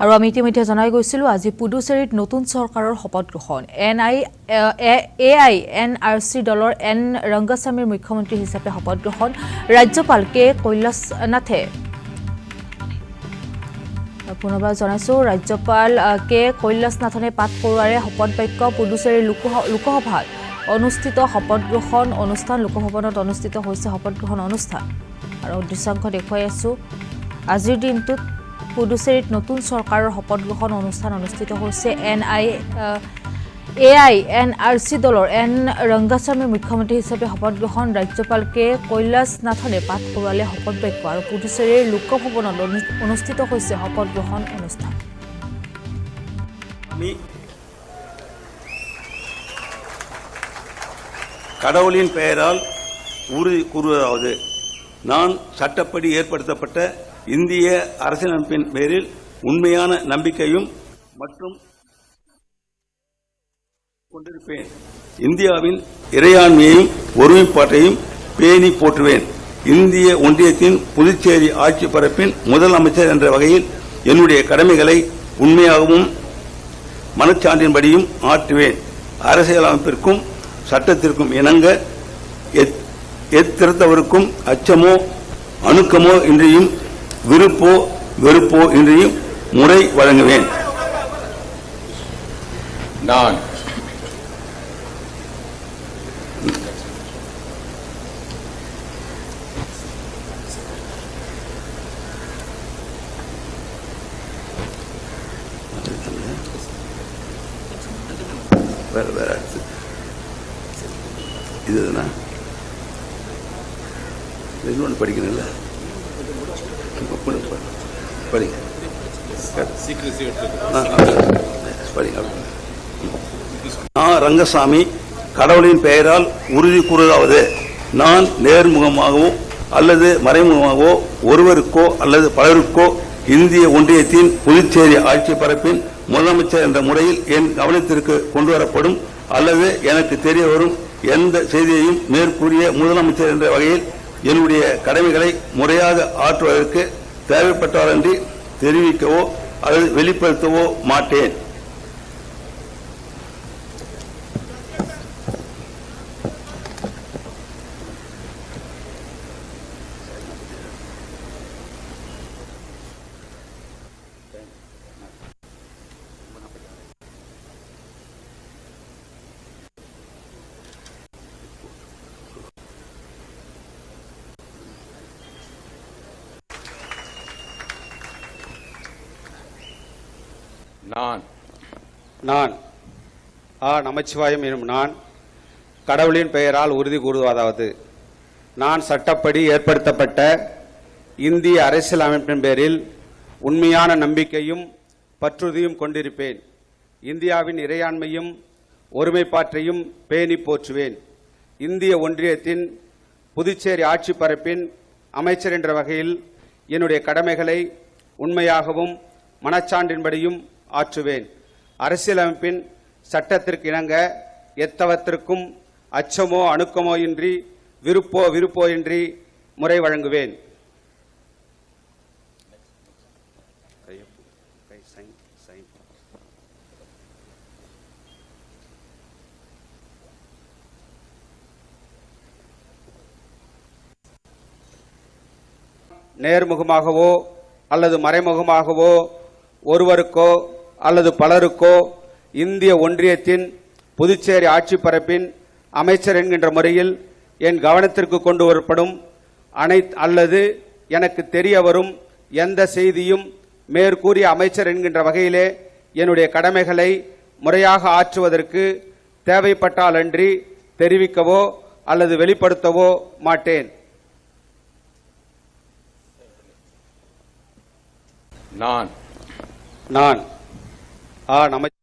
আৰু আমি ইতিমধ্যে জনাই গৈছিলো আজি পুডুচেৰীত নতুন চৰকাৰৰ শপত গ্ৰহণ AINRC দলৰ এন ৰংগস্বামীৰ মুখ্যমন্ত্ৰী হিচাপে শপত গ্ৰহণ ৰাজ্যপাল কে কৈলাসনাথে পুনৰবাৰ জনাইছো ৰাজ্যপাল কে কৈলাসনাথনে পাঠ কৰোৱাৰে শপত বাক্য পুডুচেৰীৰ লোকসভাত অনুষ্ঠিত শপত গ্ৰহণ অনুষ্ঠান লোকভৱনত অনুষ্ঠিত হৈছে শপত গ্ৰহণ অনুষ্ঠান আৰু দৃশ্যাংশ দেখুৱাই আছো আজিৰ দিনটোত পুডুচেৰীত নতুন চৰকাৰৰ শপত গ্ৰহণ অনুষ্ঠান অনুষ্ঠিত হৈছে AINRC দলৰ এন ৰংগস্বামীৰ মুখ্যমন্ত্ৰী হিচাপে শপত গ্ৰহণ ৰাজ্যপাল কে কৈলাসনাথনে পাঠ কৰোৱালে শপত বাক্য আৰু পুডুচেৰীৰ লোকভৱনত অনুষ্ঠিত হৈছে শপত গ্ৰহণ অনুষ্ঠান கடவுளின் பெயரால் உறுதி கூறுவதாவது நான் சட்டப்படி ஏற்படுத்தப்பட்ட இந்திய அரசியலமைப்பின் பேரில் உண்மையான நம்பிக்கையும் மற்றும் கொண்டிருப்பேன். இந்தியாவின் இறையாண்மையையும் ஒருமைப்பாட்டையும் பேணி போற்றுவேன். இந்திய ஒன்றியத்தின் புதுச்சேரி ஆட்சி பரப்பின் முதலமைச்சர் என்ற வகையில் என்னுடைய கடமைகளை உண்மையாகவும் மனச்சான்றின்படியும் ஆற்றுவேன். அரசியலமைப்பிற்கும் சட்டத்திற்கும் இணங்க எத்திருத்தவருக்கும் அச்சமோ அணுக்கமோ இன்றியும் விருப்போ வெறுப்போ இன்றியும் முறை வழங்குவேன். நான் வேற இதுனா இன்னொன்று படிக்கணும்ல படிங்க ரங்கசாமி கடவுளின் பெயரால் உறுதி கூறுவதாவது நான் நேர்முகமாகவோ அல்லது மறைமுகமாகவோ ஒருவருக்கோ அல்லது பலருக்கோ இந்திய ஒன்றியத்தின் புதுச்சேரி ஆட்சி பரப்பின் முதலமைச்சர் என்ற முறையில் என் கவனத்திற்கு கொண்டுவரப்படும் அல்லது எனக்கு தெரிய வரும் எந்த செய்தியையும் மேற்கூறிய முதலமைச்சர் என்ற வகையில் என்னுடைய கடமைகளை முறையாக ஆற்றுவதற்கு தேவைப்பட்டாலன்றி தெரிவிக்கவோ அல்லது வெளிப்படுத்தவோ மாட்டேன். நான் நமச்சிவாயம் எனும் நான் கடவுளின் பெயரால் உறுதி கூறுவதாவது நான் சட்டப்படி ஏற்படுத்தப்பட்ட இந்திய அரசியல் அமைப்பின் பேரில் உண்மையான நம்பிக்கையும் பற்றுறுதியும் கொண்டிருப்பேன். இந்தியாவின் இறையாண்மையும் ஒருமைப்பாட்டையும் பேணி போற்றுவேன். இந்திய ஒன்றியத்தின் புதுச்சேரி ஆட்சி பரப்பின் அமைச்சர் என்ற வகையில் என்னுடைய கடமைகளை உண்மையாகவும் மனச்சான்றின்படியும் ஆற்றுவேன். அரசியலமைப்பின் சட்டத்திற்கு இணங்க எத்தவத்திற்கும் அச்சமோ அணுக்கமோ இன்றி விருப்போ இன்றி முறை வழங்குவேன். நேர்முகமாகவோ அல்லது மறைமுகமாகவோ ஒருவருக்கோ அல்லது பலருக்கோ இந்திய ஒன்றியத்தின் புதுச்சேரி ஆட்சி பரப்பின் அமைச்சர் என்கின்ற முறையில் என் கவனத்திற்கு கொண்டு வரப்படும் அல்லது எனக்கு தெரிய வரும் எந்த செய்தியும் மேற்கூறிய அமைச்சர் என்கின்ற வகையிலே என்னுடைய கடமைகளை முறையாக ஆற்றுவதற்கு தேவைப்பட்டாலன்றி தெரிவிக்கவோ அல்லது வெளிப்படுத்தவோ மாட்டேன். நான் நமச்சிவாயம்